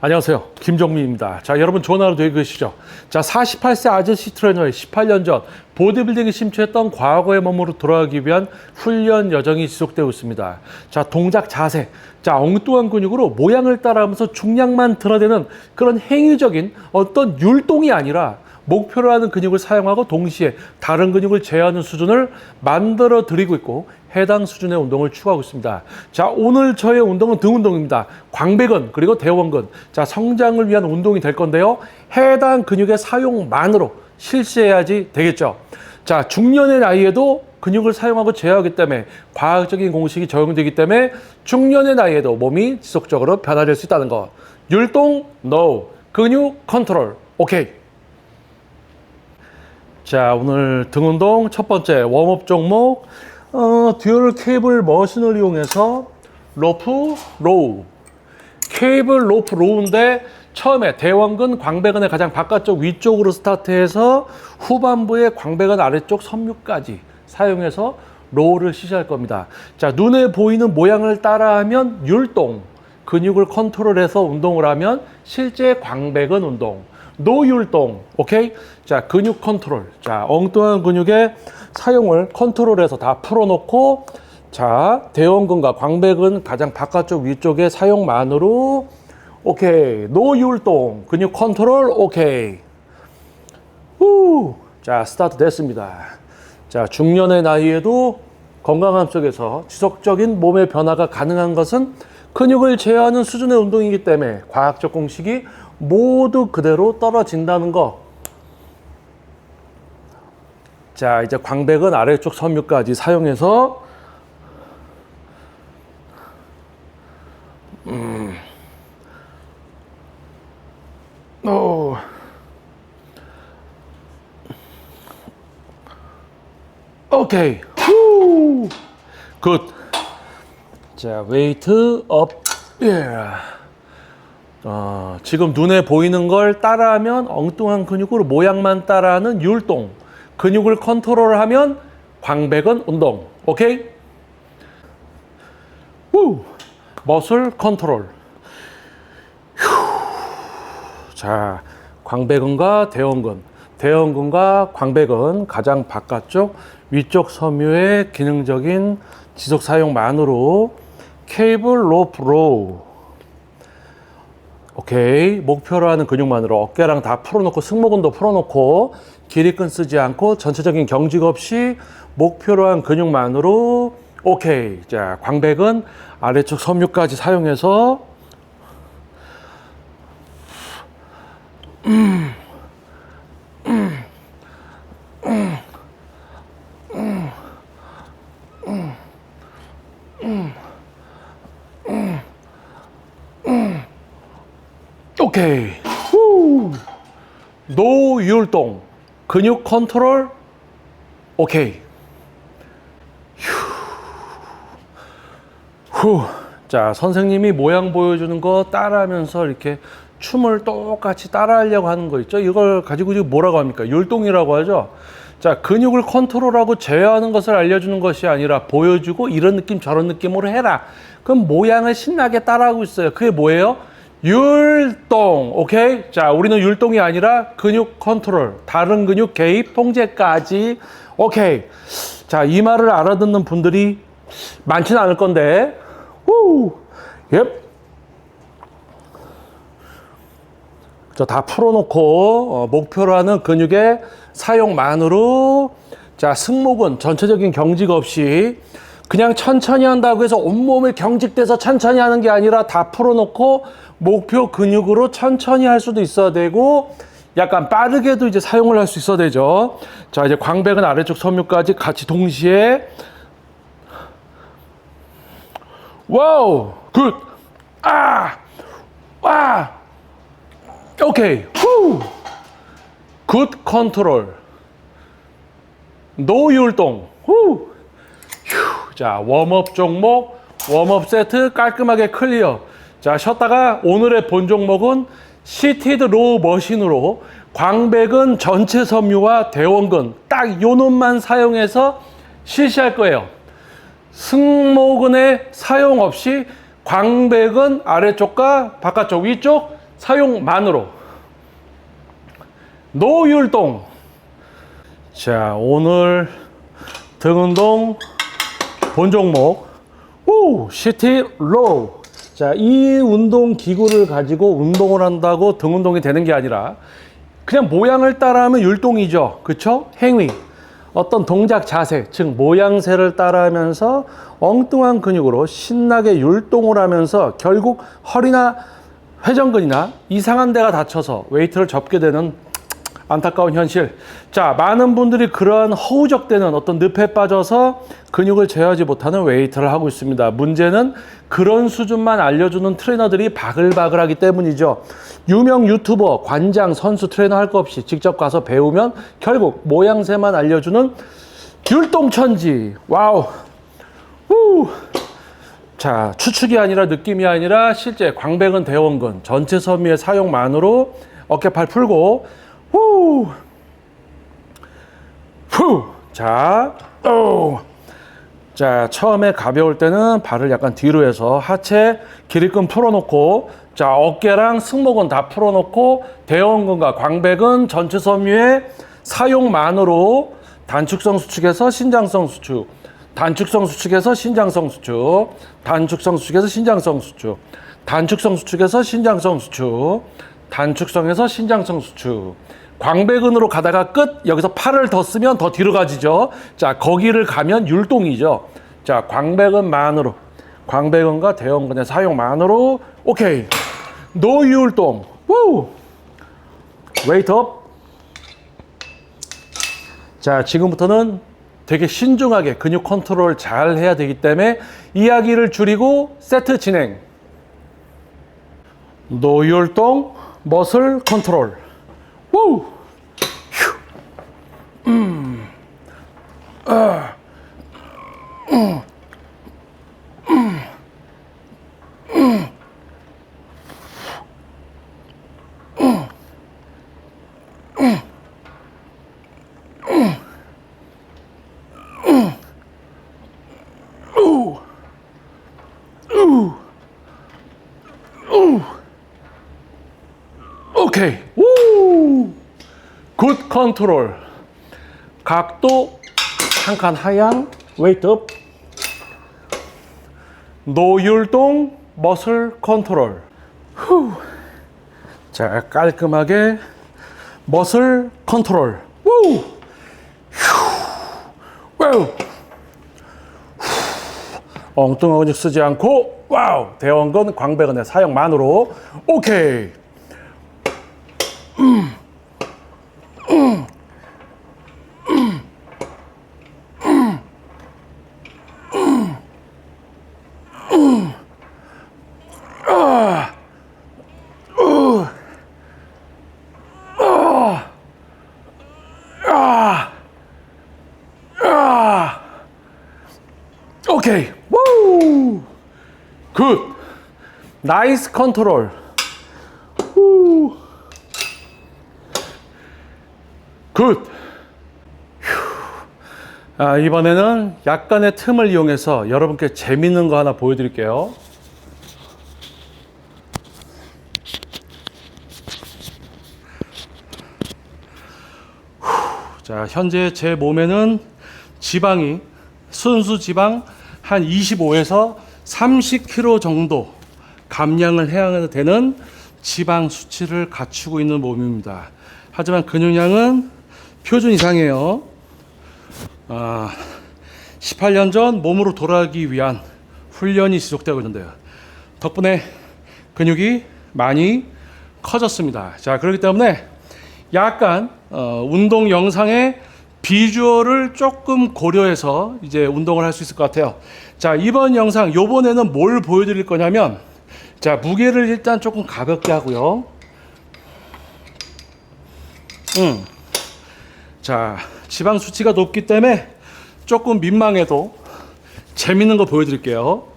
안녕하세요. 김정민입니다. 자, 여러분 좋은 하루 되시죠? 자, 48세 아저씨 트레이너의 18년 전 보디빌딩에 심취했던 과거의 몸으로 돌아가기 위한 훈련 여정이 지속되고 있습니다. 자, 동작 자세. 자, 엉뚱한 근육으로 모양을 따라하면서 중량만 드러내는 그런 행위적인 어떤 율동이 아니라 목표로 하는 근육을 사용하고 동시에 다른 근육을 제어하는 수준을 만들어 드리고 있고 해당 수준의 운동을 추구하고 있습니다. 자, 오늘 저의 운동은 등 운동입니다. 광배근 그리고 대원근. 자, 성장을 위한 운동이 될 건데요. 해당 근육의 사용만으로 실시해야지 되겠죠. 자, 중년의 나이에도 근육을 사용하고 제어하기 때문에 과학적인 공식이 적용되기 때문에 중년의 나이에도 몸이 지속적으로 변화될 수 있다는 것. 율동 NO. 근육 컨트롤 오케이. 자, 오늘 등 운동 첫 번째 웜업 종목 듀얼 케이블 머신을 이용해서 로프 로우. 케이블 로프 로우인데 처음에 대원근 광배근의 가장 바깥쪽 위쪽으로 스타트해서 후반부의 광배근 아래쪽 섬유까지 사용해서 로우를 실시할 겁니다. 자, 눈에 보이는 모양을 따라하면 율동, 근육을 컨트롤해서 운동을 하면 실제 광배근 운동. 노율동, 오케이? 자, 근육 컨트롤. 자, 엉뚱한 근육의 사용을 컨트롤해서 다 풀어놓고, 자, 대원근과 광배근 가장 바깥쪽 위쪽의 사용만으로, 오케이. 노율동, 근육 컨트롤, 오케이. 후. 자, 스타트 됐습니다. 자, 중년의 나이에도 건강함 속에서 지속적인 몸의 변화가 가능한 것은 근육을 제어하는 수준의 운동이기 때문에 과학적 공식이 모두 그대로 떨어진다는 거. 자, 이제 광배근 아래쪽 섬유까지 사용해서 오케이. 후. 굿. 자, 웨이트 업. 예. 지금 눈에 보이는 걸 따라하면 엉뚱한 근육으로 모양만 따라하는 율동. 근육을 컨트롤하면 광배근 운동. 오케이? 후. 머슬 컨트롤. 휴. 자, 광배근과 대원근. 대원근과 광배근 가장 바깥쪽 위쪽 섬유의 기능적인 지속 사용만으로 케이블 로프 로우. 오케이. 목표로 하는 근육만으로 어깨랑 다 풀어놓고 승모근도 풀어놓고 길이끈 쓰지 않고 전체적인 경직 없이 목표로 한 근육만으로 오케이. 자, 광배근 아래쪽 섬유까지 사용해서 오케이. 후. 노율동. 근육 컨트롤. 오케이. 후. 자, 선생님이 모양 보여주는 거 따라하면서 이렇게 춤을 똑같이 따라하려고 하는 거 있죠? 이걸 가지고 지금 뭐라고 합니까? 율동이라고 하죠? 자, 근육을 컨트롤하고 제어하는 것을 알려주는 것이 아니라 보여주고 이런 느낌 저런 느낌으로 해라. 그럼 모양을 신나게 따라하고 있어요. 그게 뭐예요? 율동. 오케이? 자, 우리는 율동이 아니라 근육 컨트롤, 다른 근육 개입 통제까지. 오케이. 자, 이 말을 알아듣는 분들이 많지는 않을 건데. 후. 옙. 저 다 풀어놓고 목표로 하는 근육의 사용만으로, 자, 승모근 전체적인 경직 없이 그냥 천천히 한다고 해서 온몸에 경직돼서 천천히 하는 게 아니라 다 풀어놓고 목표 근육으로 천천히 할 수도 있어야 되고 약간 빠르게도 이제 사용을 할 수 있어야 되죠. 자, 이제 광배근 아래쪽 섬유까지 같이 동시에. 와우. 굿. 오케이. 후. 굿 컨트롤. 노율동. 후. 휴. 자, 웜업 종목, 웜업 세트 깔끔하게 클리어. 자, 쉬었다가 오늘의 본 종목은 시티드 로우 머신으로 광배근 전체 섬유와 대원근 딱 요 놈만 사용해서 실시할 거예요. 승모근의 사용 없이 광배근 아래쪽과 바깥쪽 위쪽 사용만으로. 노율동. 자, 오늘 등 운동 본 종목 시티 로우. 자, 이 운동 기구를 가지고 운동을 한다고 등 운동이 되는 게 아니라 그냥 모양을 따라하면 율동이죠. 그쵸? 행위. 어떤 동작 자세, 즉 모양새를 따라하면서 엉뚱한 근육으로 신나게 율동을 하면서 결국 허리나 회전근이나 이상한 데가 다쳐서 웨이트를 접게 되는 안타까운 현실. 자, 많은 분들이 그러한 허우적대는 어떤 늪에 빠져서 근육을 제어하지 못하는 웨이트를 하고 있습니다. 문제는 그런 수준만 알려주는 트레이너들이 바글바글하기 때문이죠. 유명 유튜버, 관장, 선수, 트레이너 할 거 없이 직접 가서 배우면 결국 모양새만 알려주는 율동천지. 와우. 후. 자, 추측이 아니라 느낌이 아니라 실제 광배근, 대원근, 전체 섬유의 사용만으로 어깨팔 풀고 후. 후. 자, 오. 자, 처음에 가벼울 때는 발을 약간 뒤로 해서 하체 기립근 풀어놓고, 자, 어깨랑 승모근 다 풀어놓고 대원근과 광배근, 전체 섬유의 사용만으로 단축성 수축에서 신장성 수축, 단축성 수축에서 신장성 수축, 단축성 수축에서 신장성 수축, 단축성 수축에서 신장성 수축, 단축성에서 신장성 수축. 광배근으로 가다가 끝, 여기서 팔을 더 쓰면 더 뒤로 가지죠. 자, 거기를 가면 율동이죠. 자, 광배근만으로, 광배근과 대원근의 사용만으로, 오케이. 노율동. 우! 웨이트 업. 자, 지금부터는 되게 신중하게 근육 컨트롤 잘 해야 되기 때문에 이야기를 줄이고 세트 진행. 노율동, 머슬 컨트롤. 우! 오케이. 우! 굿 컨트롤. 각도 한 칸 하향. 웨이트 업. 노율동 머슬 컨트롤. 후. 자, 깔끔하게 머슬 컨트롤. 우! 와우. 엉뚱한 근육 쓰지 않고 와우. 대원근, 광배근의 사용만으로 오케이. 오케이. 우! 굿. 나이스 컨트롤. 우! 굿. 아, 이번에는 약간의 틈을 이용해서 여러분께 재밌는 거 하나 보여드릴게요. 자, 현재 제 몸에는 지방이 순수 지방 한 25에서 30kg 정도 감량을 해야 되는 지방 수치를 갖추고 있는 몸입니다. 하지만 근육량은 표준 이상이에요. 18년 전 몸으로 돌아가기 위한 훈련이 지속되고 있는데요. 덕분에 근육이 많이 커졌습니다. 자, 그렇기 때문에 약간 운동 영상의 비주얼을 조금 고려해서 이제 운동을 할 수 있을 것 같아요. 자, 이번 영상, 요번에는 뭘 보여드릴 거냐면, 자, 무게를 일단 조금 가볍게 하고요. 자, 지방 수치가 높기 때문에 조금 민망해도 재밌는 거 보여드릴게요.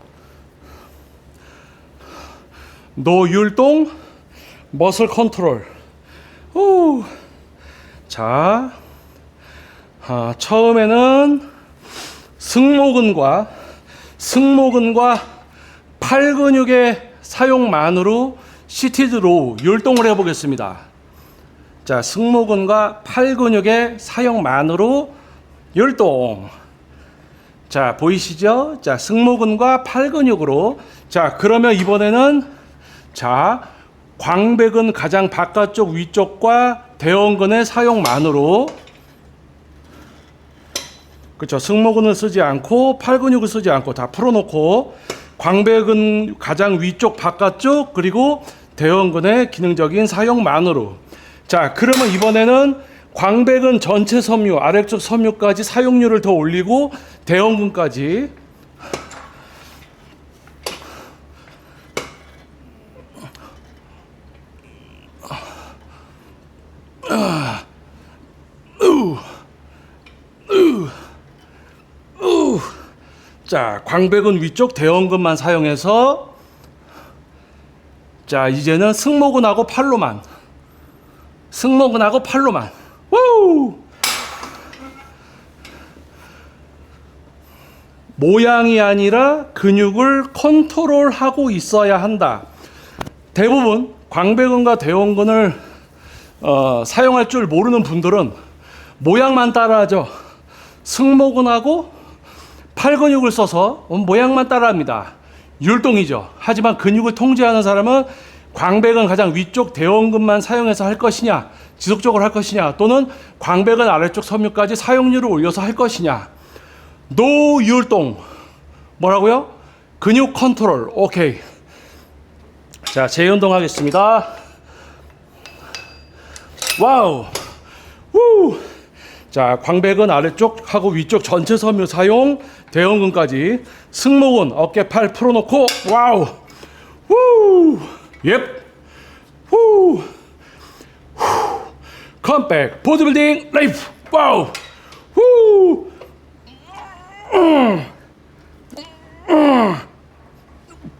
노율동 머슬 컨트롤. 후. 자, 처음에는 승모근과 팔 근육의 사용만으로 시티드 로우 율동을 해보겠습니다. 자, 승모근과 팔 근육의 사용만으로 율동. 자, 보이시죠? 자, 승모근과 팔 근육으로. 자, 그러면 이번에는 자, 광배근 가장 바깥쪽 위쪽과 대원근의 사용만으로, 그렇죠. 승모근을 쓰지 않고 팔 근육을 쓰지 않고 다 풀어놓고 광배근 가장 위쪽 바깥쪽 그리고 대원근의 기능적인 사용만으로. 자, 그러면 이번에는 광배근 전체 섬유 아래쪽 섬유까지 사용률을 더 올리고 대원근까지. 자, 광배근 위쪽 대원근만 사용해서, 자, 이제는 승모근하고 팔로만. 승모근하고 팔로만. 우! 모양이 아니라 근육을 컨트롤하고 있어야 한다. 대부분 광배근과 대원근을 사용할 줄 모르는 분들은 모양만 따라하죠. 승모근하고 팔 근육을 써서 모양만 따라합니다. 율동이죠. 하지만 근육을 통제하는 사람은 광배근 가장 위쪽 대원근만 사용해서 할 것이냐, 지속적으로 할 것이냐, 또는 광배근 아래쪽 섬유까지 사용률을 올려서 할 것이냐. 노율동. 뭐라고요? 근육 컨트롤. 오케이. 자, 재운동 하겠습니다. 와우. 우. 자, 광배근 아래쪽하고 위쪽 전체 섬유 사용, 대원근까지. 승모근 어깨 팔 풀어놓고 와우. 우. 옙. 후. 후. 컴백 보디빌딩 라이프. 와우. 후.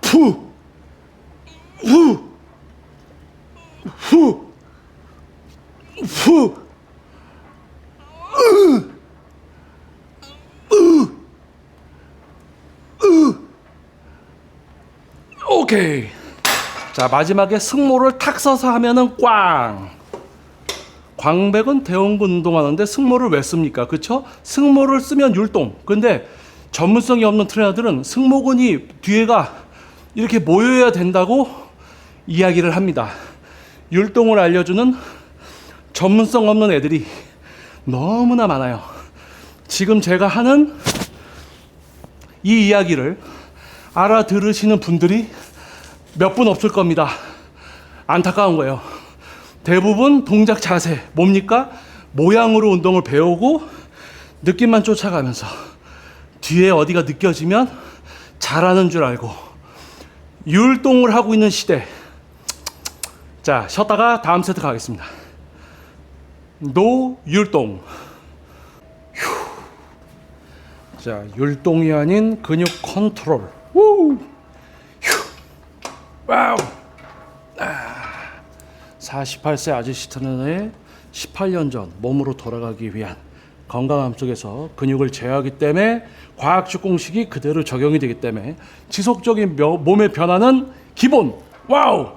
푸. 후. 후. 후. 오케이. 자, 마지막에 승모를 탁 써서 하면은 꽝. 광배근 대원근 운동하는데 승모를 왜 씁니까? 그쵸? 승모를 쓰면 율동. 근데 전문성이 없는 트레이너들은 승모근이 뒤에가 이렇게 모여야 된다고 이야기를 합니다. 율동을 알려주는 전문성 없는 애들이 너무나 많아요. 지금 제가 하는 이 이야기를 알아들으시는 분들이 몇 분 없을 겁니다. 안타까운 거예요. 대부분 동작 자세, 뭡니까? 모양으로 운동을 배우고 느낌만 쫓아가면서 뒤에 어디가 느껴지면 잘하는 줄 알고 율동을 하고 있는 시대. 자, 쉬었다가 다음 세트 가겠습니다. 노율동. 자, 율동이 아닌 근육 컨트롤. 우! 와우. 48세 아저씨 트레이너의 18년 전 몸으로 돌아가기 위한 건강함 속에서 근육을 제어하기 때문에 과학적 공식이 그대로 적용이 되기 때문에 지속적인 몸의 변화는 기본. 와우.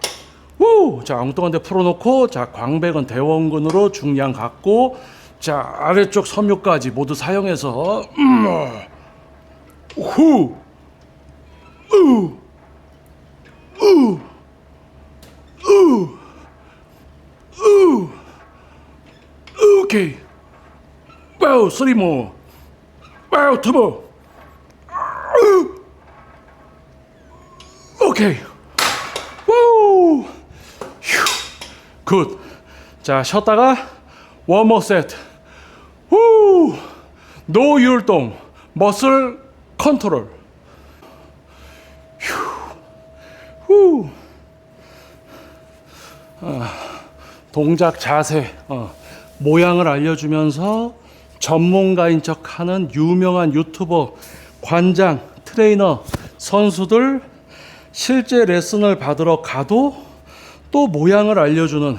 우! 자, 엉뚱한 데 풀어놓고, 자, 광배근 대원근으로 중량 갖고, 자, 아래쪽 섬유까지 모두 사용해서 후. 오케이. 와우, 3 more. 와우, 2 more. 오케이. 우. 휴. 굿. 자, 쉬었다가 원 more 세트. 후. 노율동. 머슬 컨트롤. 휴. 후. 동작 자세, 모양을 알려주면서 전문가인 척하는 유명한 유튜버, 관장, 트레이너, 선수들 실제 레슨을 받으러 가도 또 모양을 알려주는,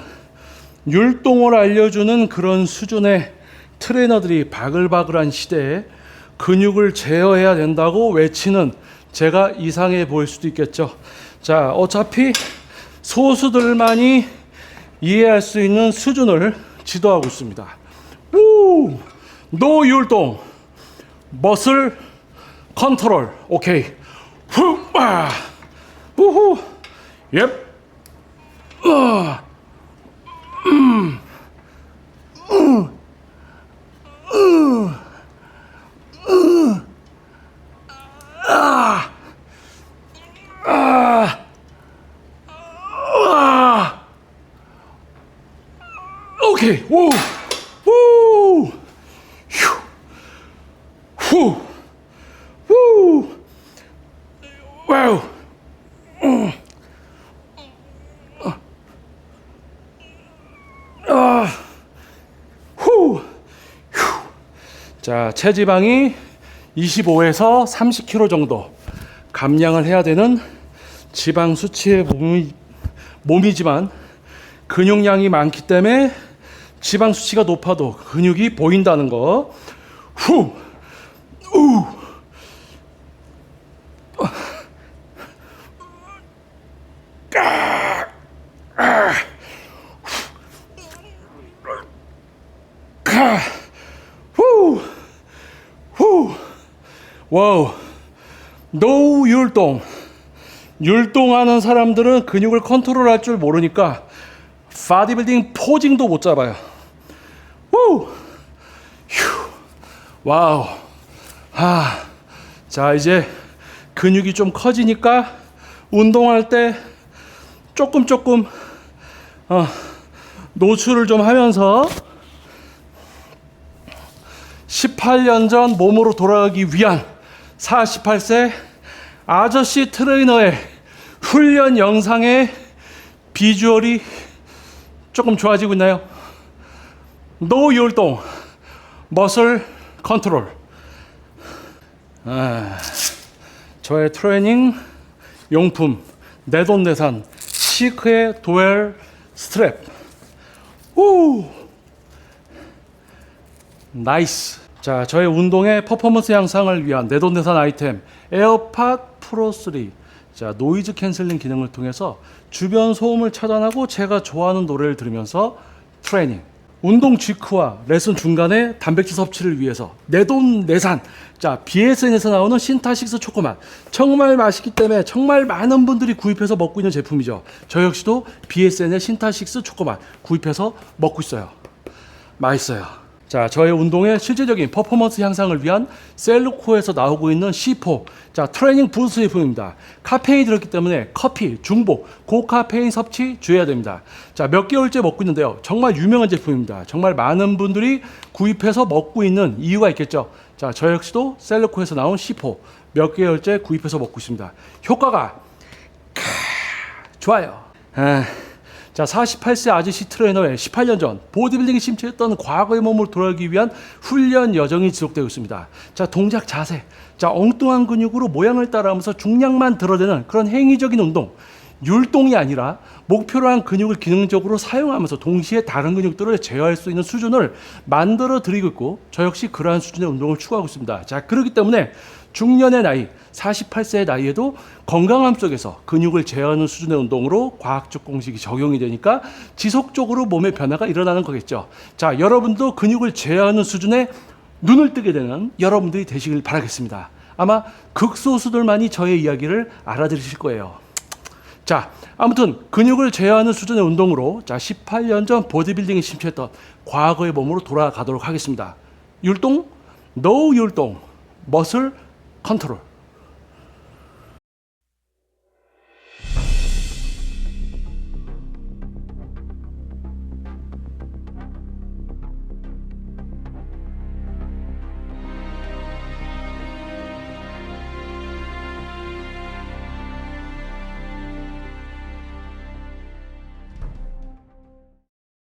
율동을 알려주는 그런 수준의 트레이너들이 바글바글한 시대에 근육을 제어해야 된다고 외치는 제가 이상해 보일 수도 있겠죠. 자, 어차피 소수들만이 이해할 수 있는 수준을 지도하고 있습니다. 우! 노율동 머슬 컨트롤. 오케이. 후! 아! 우후! 옙! 오케이. 오! 오! 휴! 후! 후! 와우! 후! 휴! 자, 체지방이 25에서 30kg 정도 감량을 해야 되는 지방 수치의 몸이지만 근육량이 많기 때문에 지방 수치가 높아도 근육이 보인다는 거. 후! 우! 후! 후! 와우! 노율동. 율동하는 사람들은 근육을 컨트롤할 줄 모르니까 바디빌딩 포징도 못 잡아요. 후! 휴! 와우! 아, 자, 이제 근육이 좀 커지니까 운동할 때 조금 노출을 좀 하면서 18년 전 몸으로 돌아가기 위한 48세 아저씨 트레이너의 훈련 영상의 비주얼이 조금 좋아지고 있나요? 노율동 머슬 컨트롤. 저의 트레이닝 용품 내돈내산 시크의 도엘 스트랩. 우! 나이스. 자, 저의 운동의 퍼포먼스 향상을 위한 내돈내산 아이템 에어팟 프로 3. 자, 노이즈 캔슬링 기능을 통해서 주변 소음을 차단하고 제가 좋아하는 노래를 들으면서 트레이닝. 운동 직후와 레슨 중간에 단백질 섭취를 위해서 내돈내산. 자, BSN에서 나오는 신타식스 초코맛. 정말 맛있기 때문에 정말 많은 분들이 구입해서 먹고 있는 제품이죠. 저 역시도 BSN의 신타식스 초코맛 구입해서 먹고 있어요. 맛있어요. 자, 저의 운동의 실질적인 퍼포먼스 향상을 위한 셀루코에서 나오고 있는 C4. 자, 트레이닝 부스트 제품입니다. 카페인이 들었기 때문에 커피, 중복, 고카페인 섭취 주의해야 됩니다. 자, 몇 개월째 먹고 있는데요. 정말 유명한 제품입니다. 정말 많은 분들이 구입해서 먹고 있는 이유가 있겠죠. 자, 저 역시도 셀루코에서 나온 C4 몇 개월째 구입해서 먹고 있습니다. 효과가 좋아요. 자, 48세 아저씨 트레이너의 18년 전 보디빌딩에 심취했던 과거의 몸으로 돌아가기 위한 훈련 여정이 지속되고 있습니다. 자, 동작 자세. 자, 엉뚱한 근육으로 모양을 따라하면서 중량만 드러내는 그런 행위적인 운동. 율동이 아니라 목표로 한 근육을 기능적으로 사용하면서 동시에 다른 근육들을 제어할 수 있는 수준을 만들어 드리고 있고, 저 역시 그러한 수준의 운동을 추구하고 있습니다. 자, 그렇기 때문에 중년의 나이, 48세의 나이에도 건강함 속에서 근육을 제어하는 수준의 운동으로 과학적 공식이 적용이 되니까 지속적으로 몸의 변화가 일어나는 거겠죠. 자, 여러분도 근육을 제어하는 수준에 눈을 뜨게 되는 여러분들이 되시길 바라겠습니다. 아마 극소수들만이 저의 이야기를 알아들으실 거예요. 자, 아무튼 근육을 제어하는 수준의 운동으로, 자, 18년 전 보디빌딩에 심취했던 과거의 몸으로 돌아가도록 하겠습니다. 율동, 노 율동, 머슬 컨트롤.